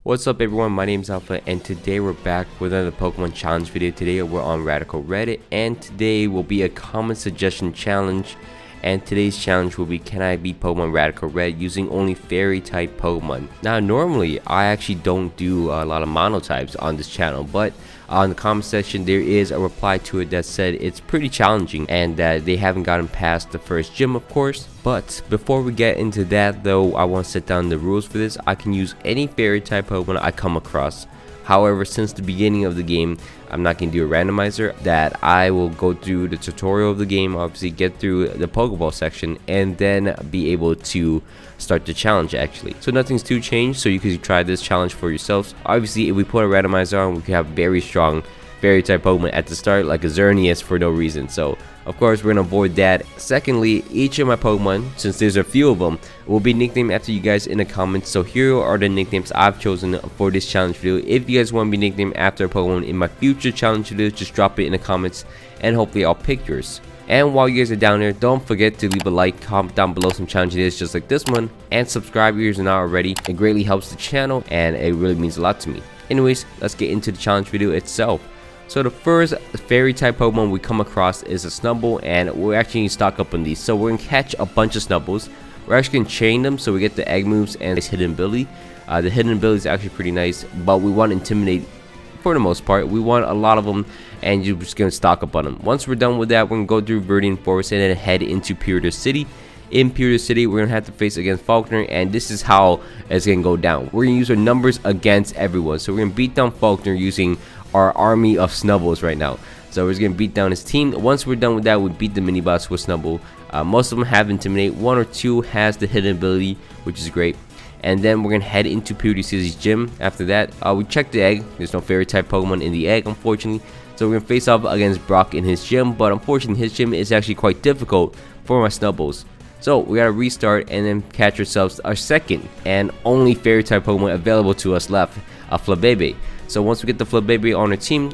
What's up everyone, my name is Alpha and today we're back with another Pokemon challenge video. Today we're on Radical Reddit and today will be a comment suggestion challenge, and today's challenge will be, can I beat Pokemon Radical Red using only fairy type Pokemon? Now normally I actually don't do a lot of monotypes on this channel, but on the comment section there is a reply to it that said it's pretty challenging and that they haven't gotten past the first gym, of course. But before we get into that though, I want to set down the rules for this. I can use any fairy type Pokemon I come across. However, since the beginning of the game, I'm not going to do a randomizer. That I will go through the tutorial of the game, obviously get through the Pokeball section, and then be able to start the challenge actually. So nothing's too changed, so you can try this challenge for yourselves. Obviously, if we put a randomizer on, we can have very strong fairy type Pokemon at the start, like a Xerneas for no reason. So of course we're gonna avoid that. Secondly, each of my Pokemon, since there's a few of them, will be nicknamed after you guys in the comments. So here are the nicknames I've chosen for this challenge video. If you guys want to be nicknamed after a Pokemon in my future challenge videos, just drop it in the comments and hopefully I'll pick yours. And while you guys are down there, don't forget to leave a like, comment down below some challenge ideas just like this one, and subscribe if you're not already. It greatly helps the channel and it really means a lot to me. Anyways, let's get into the challenge video itself. So the first fairy type Pokemon we come across is a Snubbull, and we're actually going to stock up on these. So we're going to catch a bunch of Snubbulls. We're actually going to chain them so we get the egg moves and this hidden ability. The hidden ability is actually pretty nice, but we want to intimidate for the most part. We want a lot of them, and you're just going to stock up on them. Once we're done with that, we're going to go through Viridian Forest and then head into Purita City. In Purita City, we're going to have to face against Faulkner, and this is how it's going to go down. We're going to use our numbers against everyone. So we're going to beat down Faulkner using our army of Snubbulls right now. So we're just going to beat down his team. Once we're done with that, we beat the mini boss with Snubbull. Most of them have Intimidate. One or two has the hidden ability, which is great. And then we're going to head into Purity City's gym. After that, we check the egg. There's no fairy type Pokemon in the egg, unfortunately. So we're going to face off against Brock in his gym. But unfortunately, his gym is actually quite difficult for my Snubbulls. So we gotta restart and then catch ourselves our second and only fairy type Pokemon available to us left, a Flabebe. So once we get the Flabebe on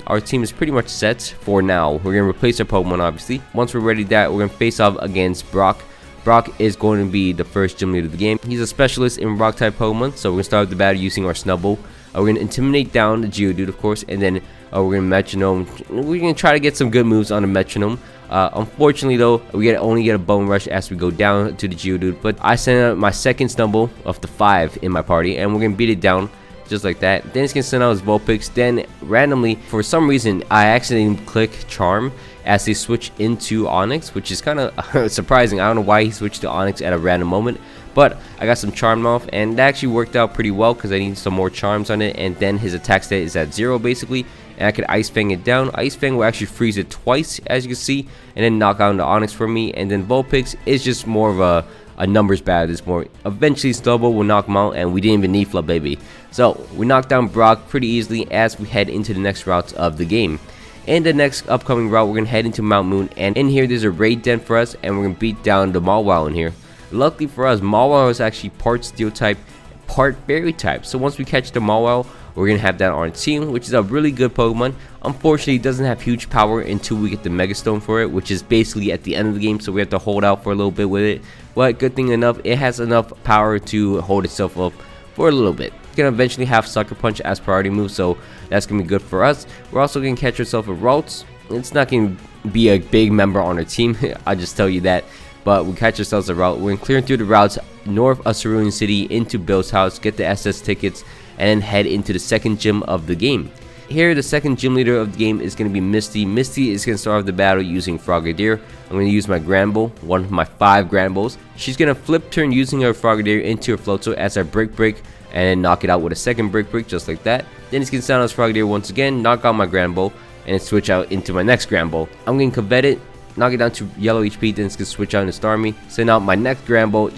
our team is pretty much set for now. We're gonna replace our Pokemon obviously. Once we're ready that, we're gonna face off against Brock. Brock is going to be the first gym leader of the game. He's a specialist in rock type Pokemon, so we're gonna start the battle using our Snubbull. We're gonna intimidate down the Geodude, of course, and then we're gonna Metronome. We're gonna try to get some good moves on the Metronome. Unfortunately though, we only get a Bone Rush as we go down to the Geodude, but I sent out my second Snubbull of the 5 in my party, and we're gonna beat it down just like that. Then he's gonna send out his Vulpix. Then randomly, for some reason, I accidentally click Charm as they switch into Onyx, which is kind of surprising. I don't know why he switched to Onyx at a random moment, but I got some Charm off, and that actually worked out pretty well because I need some more Charms on it. And then his attack stat is at 0 basically, and I could Ice Fang it down. Ice Fang will actually freeze it twice, as you can see, and then knock out the Onyx for me. And then Vulpix is just more of a numbers battle. It's more eventually Snubbull will knock him out, and we didn't even need Flabebe. So we knocked down Brock pretty easily as we head into the next routes of the game. In the next upcoming route, we're gonna head into Mount Moon, and in here there's a raid den for us, and we're gonna beat down the Mawile in here. Luckily for us, Mawile is actually part Steel type, part Fairy type. So once we catch the Mawile, we're gonna have that on our team, which is a really good Pokemon. Unfortunately, it doesn't have huge power until we get the Mega Stone for it, which is basically at the end of the game, so we have to hold out for a little bit with it. But good thing enough, it has enough power to hold itself up for a little bit. It's gonna eventually have Sucker Punch as priority move, so that's gonna be good for us. We're also gonna catch ourselves a Ralts. It's not gonna be a big member on our team, I'll just tell you that. But we catch ourselves a route. We're gonna clear through the routes north of Cerulean City into Bill's house, get the SS tickets, and then head into the second gym of the game. Here, the second gym leader of the game is going to be Misty. Misty is going to start off the battle using Frogadier. I'm going to use my Granbull, one of my 5 Granbulls. She's going to flip turn using her Frogadier into her Floatzel as our Brick Break, and then knock it out with a second Brick Break just like that. Then he's going to sound out his Frogadier once again, knock out my Granbull, and then switch out into my next Granbull. I'm going to Covet it, knock it down to yellow HP, then it's going to switch out into Starmie. Send out my next Granbull,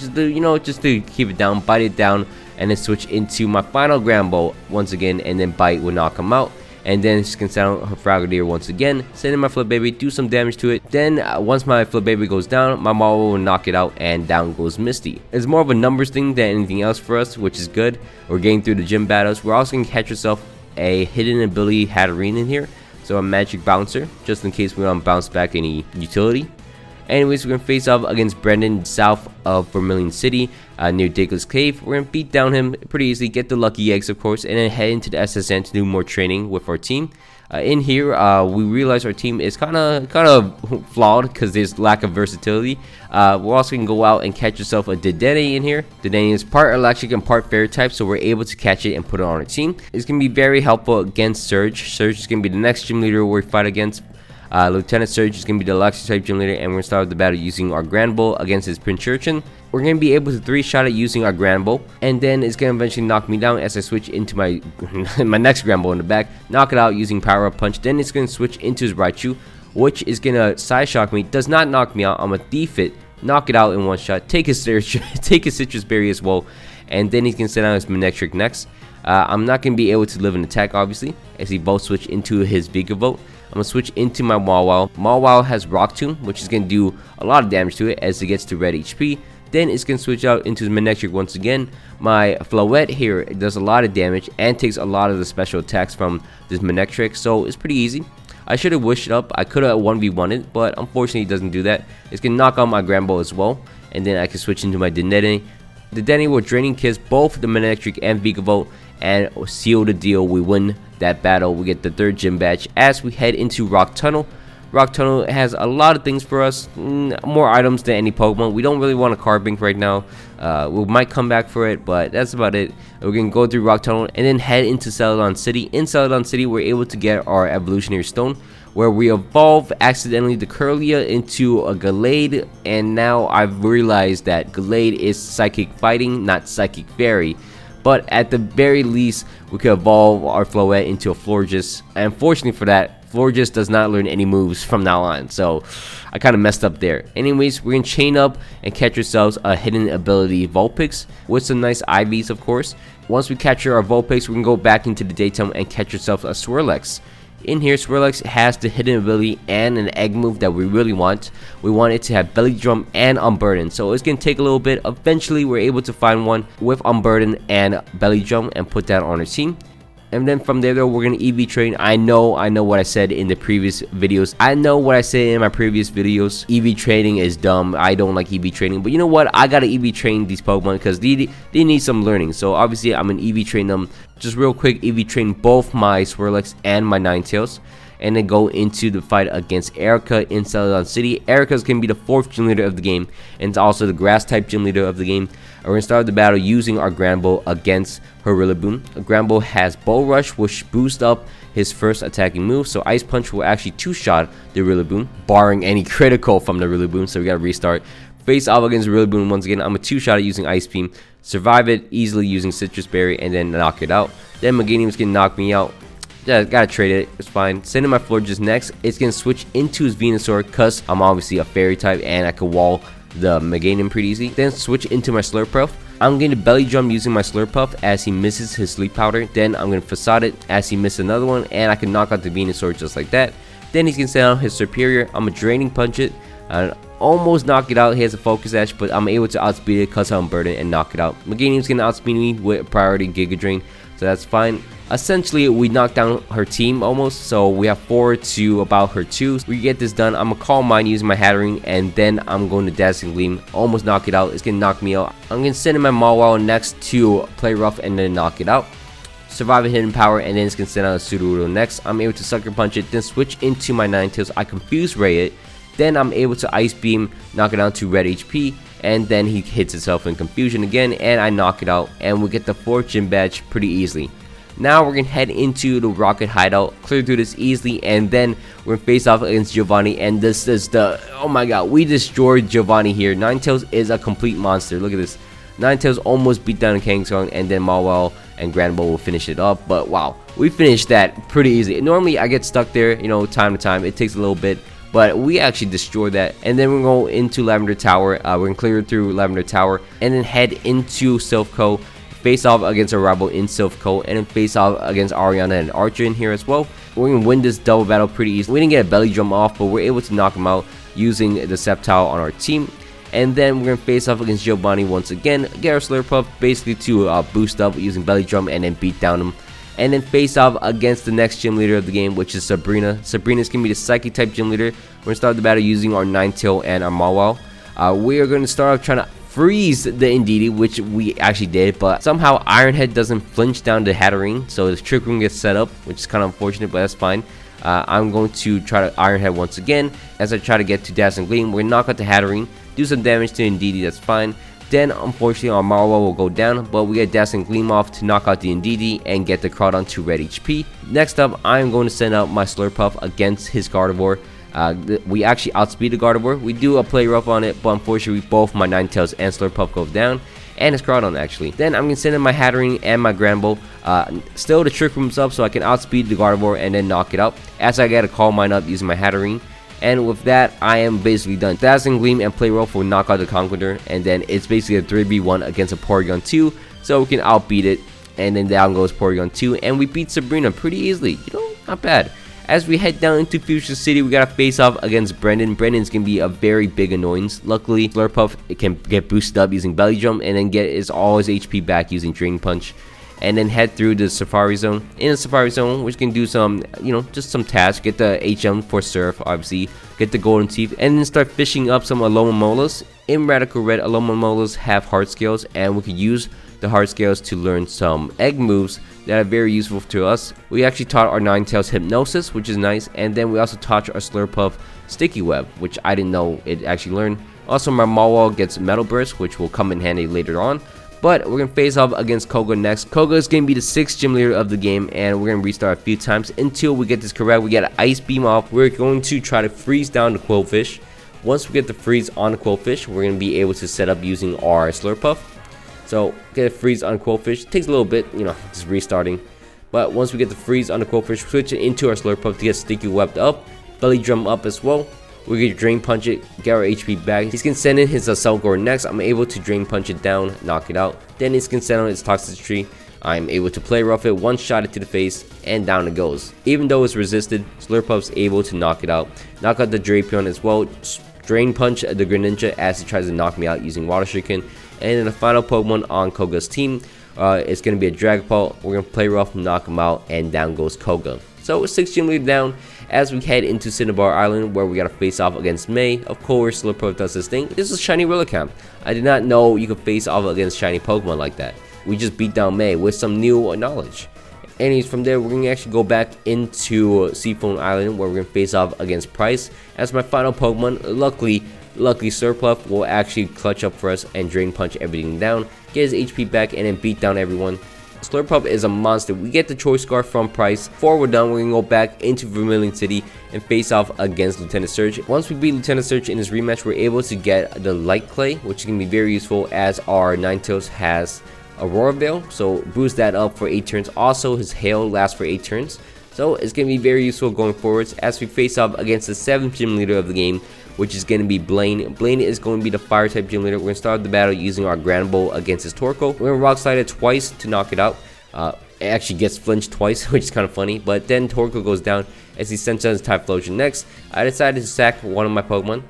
just to keep it down, bite it down, and then switch into my final Granbull once again, and then Bite will knock him out. And then she can sound out her Frogadier once again, send in my Flabebe, do some damage to it. Then once my Flabebe goes down, my Mawile will knock it out, and down goes Misty. It's more of a numbers thing than anything else for us, which is good. We're getting through the gym battles. We're also going to catch ourselves a hidden ability Hatterene in here, so a Magic Bouncer, just in case we don't bounce back any utility. Anyways, we're gonna face off against Brendan south of Vermilion City, near Digless Cave. We're gonna beat down him pretty easily, get the lucky eggs of course, and then head into the SSN to do more training with our team. In here, we realize our team is kind of flawed because there's lack of versatility. We're also gonna go out and catch yourself a Dedenne in here. Dedenne is part electric and part fairy type, so we're able to catch it and put it on our team. It's gonna be very helpful against Surge. Surge is gonna be the next gym leader we fight against. Lieutenant Surge is going to be the electric type gym leader, and we're going to start the battle using our Grand Bull against his Prince Urchin. We're going to be able to 3-shot it using our Grand Bull, and then it's going to eventually knock me down as I switch into my my next Grand Bull in the back, knock it out using Power Up Punch. Then it's going to switch into his Raichu, which is going to Side Shock me. Does not knock me out. I'm going to defit, knock it out in one shot, take his Citrus Berry as well, and then he's going to send out his Manectric next. I'm not going to be able to live an attack obviously, as he both switch into his Vigavolt. I'm going to switch into my Mawile. Mawile has Rock Tomb, which is going to do a lot of damage to it as it gets to red HP. Then it's going to switch out into the Manectric once again. My Floette here does a lot of damage and takes a lot of the special attacks from this Manectric, so it's pretty easy. I should have wished it up. I could have 1v1 it, but unfortunately it doesn't do that. It's going to knock out my Grand Ball as well, and then I can switch into my Dedenne. Dedenne will Draining Kiss both the Manectric and Vigavolt and seal the deal. We win that battle. We get the 3rd gym badge as we head into Rock Tunnel. Rock Tunnel has a lot of things for us, more items than any Pokemon. We don't really want a Carbink right now. We might come back for it, but that's about it. We're going to go through Rock Tunnel and then head into Celadon City. In Celadon City, we're able to get our Evolutionary Stone, where we evolve accidentally the Curlia into a Gallade, and now I've realized that Gallade is Psychic Fighting, not Psychic Fairy. But at the very least, we could evolve our Floette into a Florges. And unfortunately for that, Florges does not learn any moves from now on. So I kind of messed up there. Anyways, we're going to chain up and catch ourselves a hidden ability Vulpix with some nice IVs, of course. Once we capture our Vulpix, we can go back into the daytime and catch ourselves a Swirlex. In here, Swirlex has the hidden ability and an egg move that we really want. We want it to have Belly Drum and Unburden, so it's going to take a little bit. Eventually, we're able to find one with Unburden and Belly Drum and put that on our team. And then from there though, we're going to EV train. I know what I said in the previous videos. I know what I said in my previous videos. EV training is dumb. I don't like EV training. But you know what? I got to EV train these Pokemon because they need some learning. So obviously, I'm going to EV train them. Just real quick, EV train both my Swirlex and my Ninetales. And then go into the fight against Erica in Celadon City. Erica's going to be the 4th gym leader of the game, and it's also the grass type gym leader of the game. We're going to start the battle using our Grand Bull against her Rillaboom. Grand Bull has Bull Rush, which boosts up his first attacking move, so Ice Punch will actually 2-shot the Rillaboom, barring any critical from the Rillaboom, so we got to restart. Face off against Rillaboom once again. I'm going to 2-shot it using Ice Beam, survive it easily using Citrus Berry, and then knock it out. Then Meganium's going to knock me out. Yeah, gotta trade it. It's fine. Sending my Florges next. It's gonna switch into his Venusaur because I'm obviously a fairy type and I can wall the Meganium pretty easy. Then switch into my Slurpuff. I'm going to Belly Drum using my Slurpuff as he misses his Sleep Powder. Then I'm going to Facade it as he misses another one, and I can knock out the Venusaur just like that. Then he's gonna send out his Superior. I'm gonna Draining Punch it and almost knock it out. He has a Focus Ash, but I'm able to outspeed it because I'm Burden and knock it out. Meganium's gonna outspeed me with Priority Giga Drain, so that's fine. Essentially, we knocked down her team almost, so we have 4 to about her 2. We get this done. I'm gonna call mine using my Hattering, and then I'm going to Dazzling Gleam, almost knock it out. It's gonna knock me out. I'm gonna send in my Mawile next to play rough and then knock it out. Survive a Hidden Power, and then it's gonna send out a Sudowoodo next. I'm able to Sucker Punch it, then switch into my Ninetales. I Confuse Ray it, then I'm able to Ice Beam, knock it down to red HP, and then he hits himself in Confusion again, and I knock it out, and we get the 4th gym badge pretty easily. Now we're going to head into the Rocket Hideout, clear through this easily, and then we're going to face off against Giovanni, and this is the, oh my god, we destroyed Giovanni here. Ninetales is a complete monster. Look at this. Ninetales almost beat down Kangaskhan, and then Mawile and Grand Bull will finish it up, but wow, we finished that pretty easy. Normally I get stuck there, you know, time to time. It takes a little bit, but we actually destroyed that. And then we're going to go into Lavender Tower. We're going to clear through Lavender Tower, and then head into Silphco. Face off against a rival in Silphco, and then face off against Ariana and Archer in here as well. We're going to win this double battle pretty easily. We didn't get a Belly Drum off, but we're able to knock him out using the Sceptile on our team. And then we're going to face off against Giovanni once again. Get our Slurpuff basically to boost up using Belly Drum and then beat down him. and then face off against the next gym leader of the game, which is Sabrina. Sabrina's gonna be the psychic type gym leader. We're gonna start the battle using our Ninetale and our Mawile. We are gonna start off trying to freeze the Indeedee, which we actually did, but somehow Ironhead doesn't flinch down the Hatterene, so the Trick Room gets set up, which is kind of unfortunate, but that's fine. I'm going to try to Ironhead once again as I try to get to Dazzling Gleam. We're gonna knock out the Hatterene, do some damage to Indeedee, that's fine. Then unfortunately our Mawile will go down, but we get Dazzling Gleam off to knock out the Indeedee and get the Crawdon to red HP. Next up, I'm going to send out my Slurpuff against his Gardevoir. We actually outspeed the Gardevoir. We do a play rough on it, but unfortunately both my Ninetales and Slurpuff go down, and his Crawdon actually. Then I'm going to send in my Hatterene and my Granbull. Still the Trick Room's up, so I can outspeed the Gardevoir and then knock it out, as I get a Calm Mind up using my Hatterene. And with that, I am basically done. Dazzling Gleam and Play Rough will knock out the Conqueror, and then it's basically a 3v1 against a Porygon 2, so we can outbeat it. And then down goes Porygon 2, and we beat Sabrina pretty easily, not bad. As we head down into Fuchsia City, we gotta face off against Brendan. Brendan's gonna be a very big annoyance. Luckily, Slurpuff can get boosted up using Belly Drum, and then get all his HP back using Drain Punch. And then head through the Safari Zone. In the Safari Zone, we can do some, just some tasks. Get the HM for Surf, obviously. Get the Golden Teeth, and then start fishing up some Alomomolas. In Radical Red, Alomomolas have Heart Scales, and we could use the Heart Scales to learn some egg moves that are very useful to us. We actually taught our Ninetales Hypnosis, which is nice, and then we also taught our Slurpuff Sticky Web, which I didn't know it actually learned. Also, my Mawile gets Metal Burst, which will come in handy later on. But we're going to face off against Koga next. Koga is going to be the 6th gym leader of the game, and we're going to restart a few times until we get this correct. We get an Ice Beam off. We're going to try to freeze down the Quillfish. Once we get the freeze on the Quillfish, we're going to be able to set up using our Slurpuff. So get a freeze on Quillfish. It takes a little bit, just restarting. But once we get the freeze on the Quillfish, switch it into our Slurpuff to get Sticky Webbed up. Belly Drum up as well. We can Drain Punch it, get our HP back. He's gonna send in his Cellcore next. I'm able to Drain Punch it down, knock it out. Then he's gonna send on his Toxicity. I'm able to Play Rough it, one shot it to the face, and down it goes. Even though it's resisted, Slurpuff's able to knock it out. Knock out the Drapion as well. Drain Punch the Greninja as he tries to knock me out using Water Shuriken. And then the final Pokemon on Koga's team is going to be a Dragapult. We're going to Play Rough, knock him out, and down goes Koga. So 6 gym lead down as we head into Cinnabar Island, where we got to face off against May. Of course, Slurpuff does this thing. This is Shiny Relicanth. I did not know you could face off against shiny Pokemon like that. We just beat down May with some new knowledge. Anyways, from there, we're going to actually go back into Seafoam Island, where we're going to face off against Price as my final Pokemon. Luckily, Slurpuff will actually clutch up for us and Drain Punch everything down, get his HP back, and then beat down everyone. Slurpuff is a monster. We get the Choice Scarf from Price. Before we're done, we're going to go back into Vermilion City and face off against Lieutenant Surge. Once we beat Lieutenant Surge in his rematch, we're able to get the Light Clay, which is going to be very useful as our Ninetales has Aurora Veil, so boost that up for 8 turns. Also, his Hail lasts for 8 turns, so it's going to be very useful going forwards as we face off against the 7th gym leader of the game, which is going to be Blaine. Blaine is going to be the fire type gym leader. We're going to start the battle using our Granbull against his Torkoal. We're going to Rock Slide it twice to knock it out. It actually gets flinched twice, which is kind of funny, but then Torkoal goes down as he sends out his Typhlosion next. I decided to sack one of my Pokemon.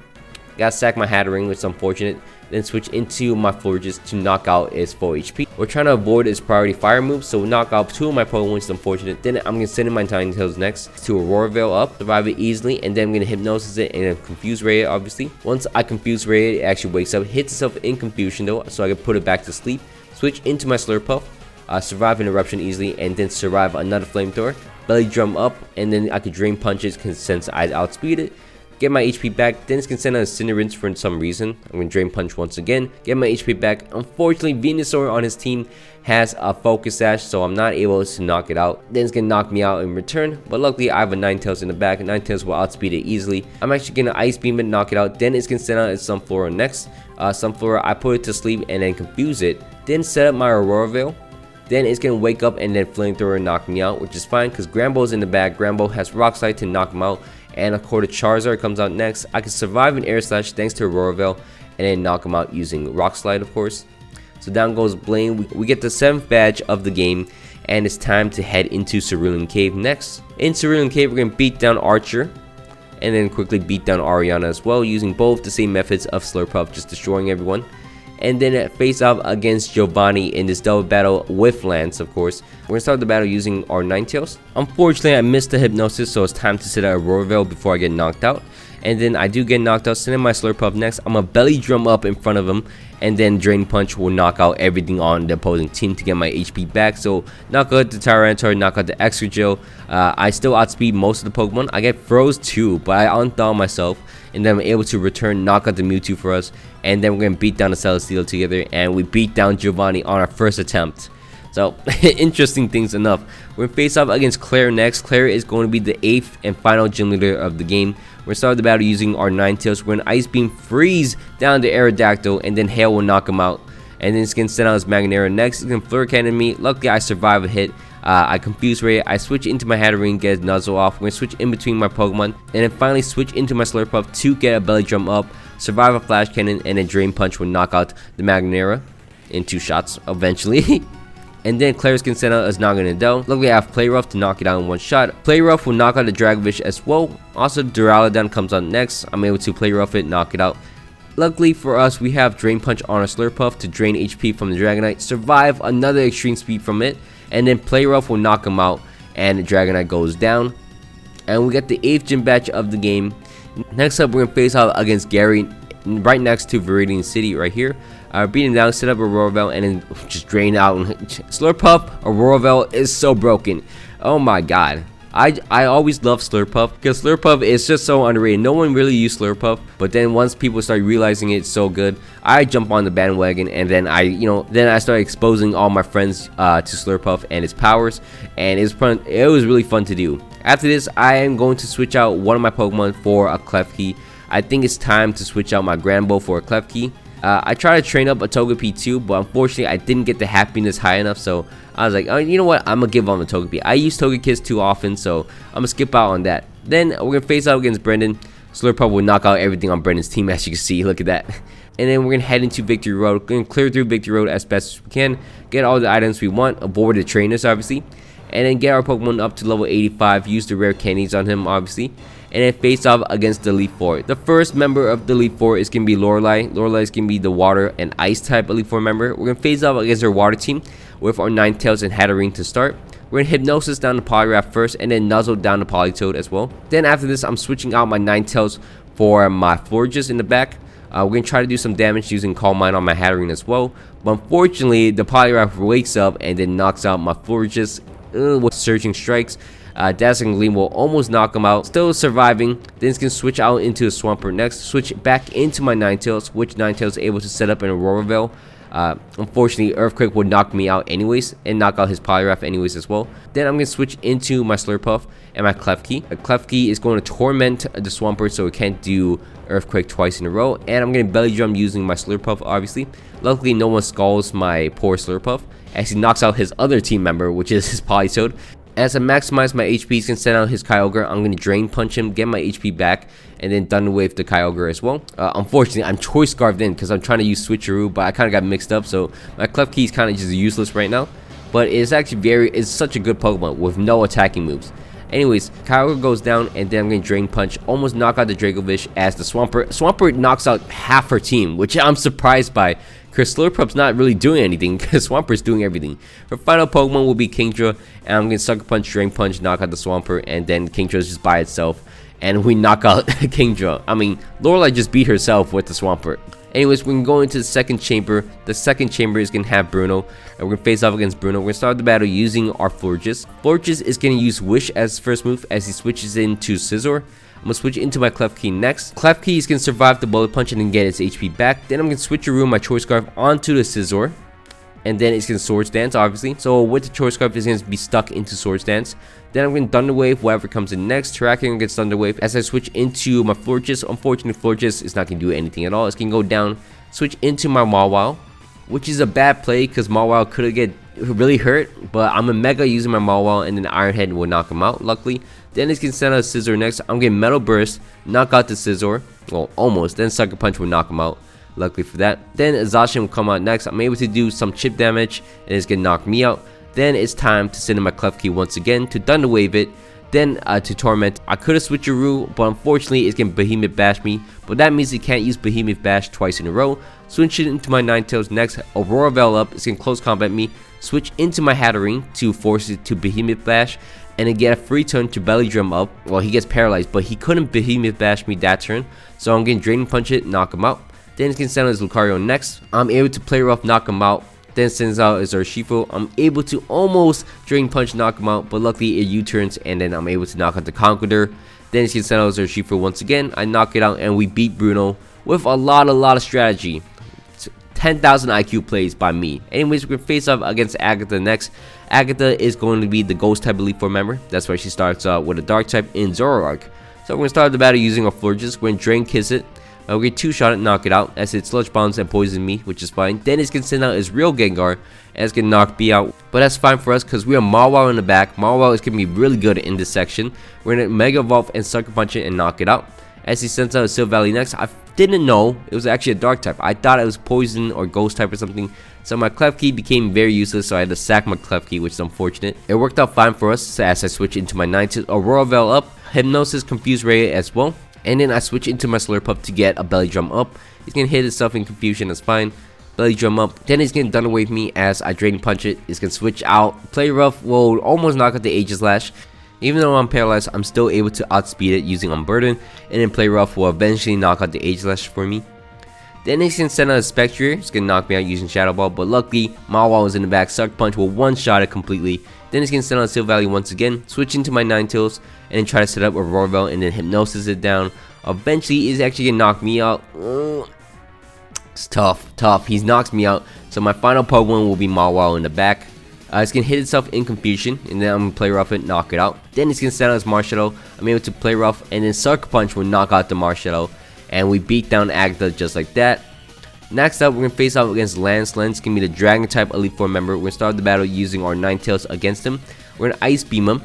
Gotta sack my Hatterene, which is unfortunate. Then switch into my Florges to knock out his full HP. We're trying to avoid his priority fire moves, so we knock out 2 of my Pokemon, which is unfortunate. Then I'm gonna send in my Ninetales next to Aurora Veil up, survive it easily, and then I'm gonna Hypnosis it and then Confuse Ray it, obviously. Once I Confuse Ray it, it actually wakes up, hits itself in confusion though, so I can put it back to sleep. Switch into my Slurpuff, survive an Eruption easily, and then survive another Flamethrower. Belly Drum up, and then I could Drain Punch it since I outspeed it. Get my HP back, then it's going to send out a Cinderins for some reason. I'm going to Drain Punch once again, get my HP back. Unfortunately, Venusaur on his team has a Focus Sash, so I'm not able to knock it out. Then it's going to knock me out in return, but luckily I have a Ninetales in the back. Ninetales will outspeed it easily. I'm actually going to Ice Beam it, knock it out. Then it's going to send out its Sunflora next. Sunflora, I put it to sleep and then confuse it. Then set up my Aurora Veil. Then it's going to wake up and then Flamethrower knock me out, which is fine because Granbull is in the back. Granbull has Rock Slide to knock him out. And of course, Charizard comes out next. I can survive an Air Slash thanks to Aurora Veil and then knock him out using Rock Slide, of course. So down goes Blaine. We get the 7th badge of the game, and it's time to head into Cerulean Cave next. In Cerulean Cave, we're going to beat down Archer and then quickly beat down Ariana as well, using both the same methods of Slurpuff, just destroying everyone. and then face off against Giovanni in this double battle with Lance, of course. We're gonna start the battle using our Ninetales. Unfortunately, I missed the hypnosis, so it's time to sit at Aurora before I get knocked out. And then I do get knocked out, sending my Slurpuff next. I'm gonna belly drum up in front of him, and then Drain Punch will knock out everything on the opposing team to get my HP back. So knock out the Tyranitar, knock out the Excadrill. I still outspeed most of the Pokemon. I get froze too, but I unthaw myself, and then I'm able to return, knock out the Mewtwo for us, and then we're gonna beat down the Celesteela together, and we beat down Giovanni on our first attempt. So, interesting things enough. We're gonna face off against Claire next. Claire is going to be the 8th and final gym leader of the game. We're gonna start the battle using our Ninetales. We're gonna Ice Beam freeze down the Aerodactyl, and then Hail will knock him out. And then it's gonna send out his Magneto next. It's gonna Fleur Cannon me. Luckily, I survive a hit. I confuse Ray. I switch into my Hatterene, get his Nuzzle off. We're gonna switch in between my Pokemon, and then finally switch into my Slurpuff to get a Belly Drum up, survive a Flash Cannon, and then Drain Punch will knock out the Magneto in 2 shots eventually. And then Claire's can send out as Naganadel. Luckily, I have Play Rough to knock it out in 1 shot. Play Rough will knock out the Dragovish as well. Also, Duraludon comes out next. I'm able to Play Rough it, knock it out. Luckily for us, we have Drain Punch on our Slurpuff to drain HP from the Dragonite, survive another Extreme Speed from it, and then Play Rough will knock him out, and the Dragonite goes down. And we get the 8th gym batch of the game. Next up, we're going to face off against Gary, right next to Viridian City, right here. Beat him down, set up Aurora and then just drain out. Slurpuff Aurora is so broken. Oh my god. I always love Slurpuff because Slurpuff is just so underrated. No one really used Slurpuff, but then once people start realizing it's so good, I jump on the bandwagon, and then I start exposing all my friends to Slurpuff and its powers, and it was really fun to do. After this, I am going to switch out one of my Pokemon for a Klefki. I think it's time to switch out my Granbull for a Klefki. I tried to train up a Togepi too, but unfortunately I didn't get the happiness high enough, so I was like, oh, you know what, I'm gonna give on the Togepi. I use Togekiss too often, so I'm gonna skip out on that. Then we're gonna face out against Brendan. Slurpuff will knock out everything on Brendan's team, as you can see. Look at that. And then we're gonna head into Victory Road. We're gonna clear through Victory Road as best as we can, get all the items we want, avoid the trainers obviously, and then get our Pokemon up to level 85. Use the rare candies on him obviously, and then face off against the Elite Four. The first member of the Elite Four is going to be Lorelei. Lorelei is going to be the Water and Ice type Elite Four member. We're going to face off against our Water team with our Ninetales and Hatterene to start. We're going to Hypnosis down the Poliwrath first, and then Nuzzle down the Politoed as well. Then after this, I'm switching out my Ninetales for my Florges in the back. We're going to try to do some damage using Calm Mind on my Hatterene as well. But unfortunately, the Poliwrath wakes up and then knocks out my Florges with Surging Strikes. Dazzling Gleam will almost knock him out, still surviving. Then it's going to switch out into a Swampert next, switch back into my Ninetales, which Ninetales is able to set up in Auroraville. Unfortunately, Earthquake would knock me out anyways, and knock out his Poliwrath anyways as well. Then I'm going to switch into my Slurpuff and my Klefki. A Klefki is going to torment the Swampert, so it can't do Earthquake twice in a row. And I'm going to Belly Drum using my Slurpuff, obviously. Luckily, no one scalds my poor Slurpuff, as he knocks out his other team member, which is his Politoed. As I maximize my HP, he's going to send out his Kyogre. I'm going to Drain Punch him, get my HP back, and then Thunder Wave the Kyogre as well. Unfortunately, I'm Choice Scarfed in because I'm trying to use Switcheroo, but I kind of got mixed up, so my Klefki is kind of just useless right now. But it's actually it's such a good Pokemon with no attacking moves. Anyways, Kyogre goes down, and then I'm going to Drain Punch, almost knock out the Dracovish as the Swampert knocks out half her team, which I'm surprised by. Because Slurpuff's not really doing anything, because Swampert's doing everything. Her final Pokemon will be Kingdra, and I'm going to Sucker Punch, Drain Punch, knock out the Swampert, and then Kingdra's just by itself, and we knock out Kingdra. I mean, Lorelei just beat herself with the Swampert. Anyways, we can go into the second chamber. The second chamber is going to have Bruno, and we're going to face off against Bruno. We're going to start the battle using our Florges. Florges is going to use Wish as his first move, as he switches into Scizor. I'm going to switch into my Klefki next. Klefki is going to survive the Bullet Punch and then get its HP back. Then I'm going to switcheroo my Choice Scarf onto the Scizor. And then it's going to Swords Dance, obviously. So with the Choice Scarf, it's going to be stuck into Swords Dance. Then I'm going to Thunder Wave whatever comes in next. Terrakion gets Thunder Wave as I switch into my Florges. Unfortunately, Florges is not going to do anything at all. It's going to go down, switch into my Mawile, which is a bad play because Mawile could have get really hurt. But I'm a Mega using my Mawile, and then Iron Head will knock him out, luckily. Then it's going to send out a Scizor next. I'm getting Metal Burst, knock out the Scizor. Well, almost. Then Sucker Punch will knock him out. Luckily for that. Then Zacian will come out next. I'm able to do some chip damage, and it's going to knock me out. Then it's time to send in my Klefki once again to Thunder Wave it. Then to Torment, I could have switched Uru, but unfortunately it's going to Behemoth Bash me. But that means he can't use Behemoth Bash twice in a row. Switch it into my Ninetales next. Aurora Veil up, it's going to close combat me. Switch into my Hatterene to force it to Behemoth Bash. And then get a free turn to Belly Drum up. Well, he gets paralyzed, but he couldn't Behemoth Bash me that turn. So I'm going to Draining Punch it, knock him out. Then he's going to send out his Lucario next. I'm able to play rough, knock him out. Then sends out his Urshifu. I'm able to almost Drain Punch, knock him out, but luckily it U-turns, and then I'm able to knock out the Conqueror. Then he's going to send out his Urshifu once again. I knock it out, and we beat Bruno with a lot of strategy. 10,000 IQ plays by me. Anyways, we're going to face off against Agatha next. Agatha is going to be the Ghost type Elite Four member. That's why she starts with a Dark type in Zoroark. So we're going to start the battle using our Florges. We're going to Drain Kiss it. We're going to 2-shot it, knock it out, as it Sludge Bombs and Poison me, which is fine. Then it's going to send out his real Gengar, and it's going to knock B out. But that's fine for us, because we have Marwell in the back. Marwell is going to be really good in this section. We're going to Mega Evolve and Sucker Punch it and knock it out. As he sends out his Silver Valley next, I didn't know it was actually a Dark type. I thought it was Poison or Ghost type or something. So my Klefki became very useless, so I had to sack my Klefki, which is unfortunate. It worked out fine for us as I switch into my Ninetales. Aurora Veil up, Hypnosis, Confuse Ray as well. And then I switch into my Slurpuff to get a Belly Drum up. He's going to hit himself in Confusion, that's fine. Belly Drum up. Then he's going to Thunder Wave me as I Drain Punch it. He's going to switch out. Play Rough will almost knock out the Aegislash. Even though I'm paralyzed, I'm still able to outspeed it using Unburden. And then Play Rough will eventually knock out the Aegislash for me. Then he's going to send out a Spectre. He's going to knock me out using Shadow Ball. But luckily, Marwell was in the back. Sucker Punch will one-shot it completely. Then he's going to send out Silver Valley once again. Switch into my Ninetales. And then try to set up a Aurora Veil and then Hypnosis it down. Eventually, he's actually going to knock me out. It's tough. He knocks me out. So my final Pokemon will be Marwell in the back. It's going to hit itself in Confusion. And then I'm going to Play Rough it, knock it out. Then he's going to send out his Marshadow. I'm able to Play Rough. And then Sucker Punch will knock out the Marshadow. And we beat down Agatha just like that. Next up, we're going to face off against Lance. Lance can be the Dragon type Elite Four member. We're going to start the battle using our Ninetales against him. We're going to Ice Beam him.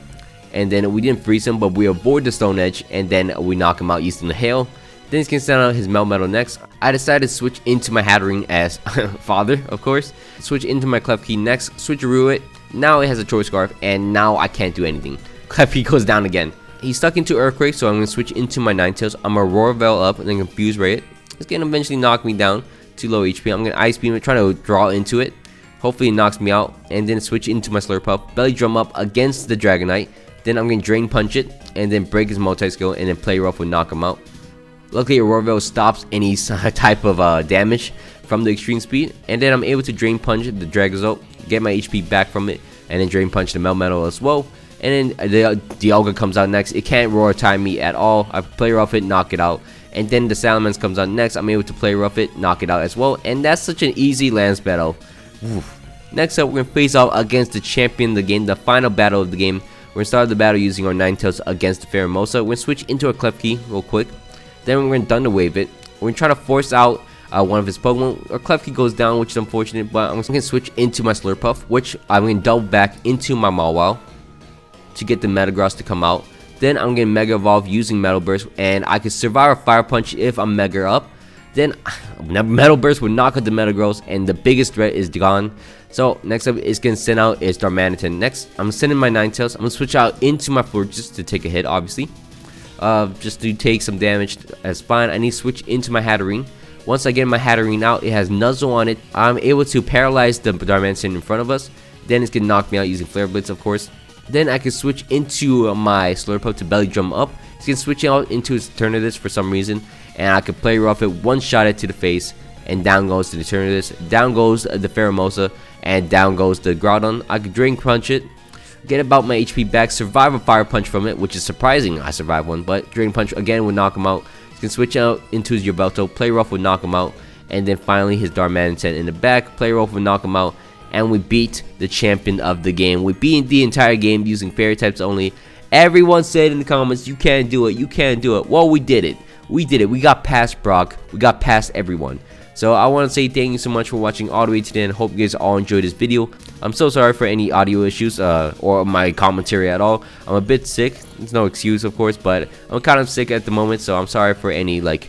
And then we didn't freeze him, but we avoid the Stone Edge. And then we knock him out using the Hail. Then he's going to send out his Melmetal next. I decided to switch into my Hatterene as father, of course. Switch into my Klefki next. Switcheroo it. Now it has a Choice Scarf. And now I can't do anything. Klefki goes down again. He's stuck into Earthquake, so I'm going to switch into my Ninetales. I'm going to Aurora Veil up and then Confuse Ray it. It's going to eventually knock me down to low HP. I'm going to Ice Beam it, trying to draw into it. Hopefully it knocks me out. And then switch into my Slurpuff. Belly Drum up against the Dragonite. Then I'm going to Drain Punch it. And then break his multi-skill. And then Play Rough will knock him out. Luckily, Aurora Veil stops any type of damage from the extreme speed. And then I'm able to Drain Punch the Dragozolt. Get my HP back from it. And then Drain Punch the Melmetal as well. And then the Dialga comes out next. It can't Roar time me at all. I Play Rough it, knock it out. And then the Salamence comes out next. I'm able to Play Rough it, knock it out as well. And that's such an easy Lance battle. Oof. Next up, we're going to face off against the champion of the game, the final battle of the game. We're going to start the battle using our Ninetales against the Pheromosa. We're going to switch into our Klefki real quick. Then we're going to Thunder Wave it. We're going to try to force out one of his Pokemon. Our Klefki goes down, which is unfortunate. But I'm just going to switch into my Slurpuff, which I'm going to double back into my Marwell to get the Metagross to come out. Then I'm going to Mega Evolve using Metal Burst, and I can survive a Fire Punch if I'm Mega up. Then Metal Burst will knock out the Metagross, and the biggest threat is gone. So next up is going to send out is Darmanitan. Next, I'm sending my Ninetales. I'm going to switch out into my Florges to take a hit, obviously. Just to take some damage, that's fine. I need to switch into my Hatterene. Once I get my Hatterene out, it has Nuzzle on it. I'm able to paralyze the Darmanitan in front of us. Then it's going to knock me out using Flare Blitz, of course. Then I can switch into my Slurpuff to Belly Drum up. He's going to switch out into his Eternatus for some reason. And I can Play Rough it, one-shot it to the face. And down goes the Eternatus. Down goes the Pheromosa. And down goes the Groudon. I can Drain Punch it. Get about my HP back. Survive a Fire Punch from it, which is surprising. I survived one. But Drain Punch again would knock him out. He can switch out into his Yveltal. Play Rough would knock him out. And then finally his Darmanitan in the back. Play Rough would knock him out. And we beat the champion of the game. We beat the entire game using fairy types only. Everyone said in the comments, you can't do it, you can't do it. Well, we did it. We did it. We got past Brock. We got past everyone. So I want to say thank you so much for watching all the way to the end. Hope you guys all enjoyed this video. I'm so sorry for any audio issues or my commentary at all. I'm a bit sick. It's no excuse, of course, but I'm kind of sick at the moment, so I'm sorry for any like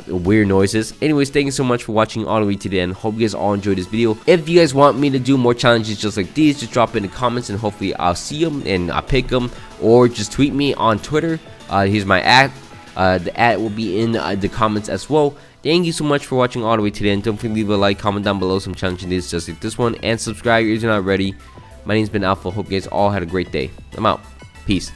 weird noises. Anyways, thank you so much for watching all the way to the end. Hope you guys all enjoyed this video. If you guys want me to do more challenges just like these, just drop in the comments and hopefully I'll see them and I'll pick them, or just tweet me on Twitter. Here's my @ the @ will be in the comments as well. Thank you so much for watching all the way to the end. Don't forget to leave a like, comment down below some challenging videos just like this one, and subscribe if you're not ready. My name's been Alpha. Hope you guys all had a great day. I'm out. Peace.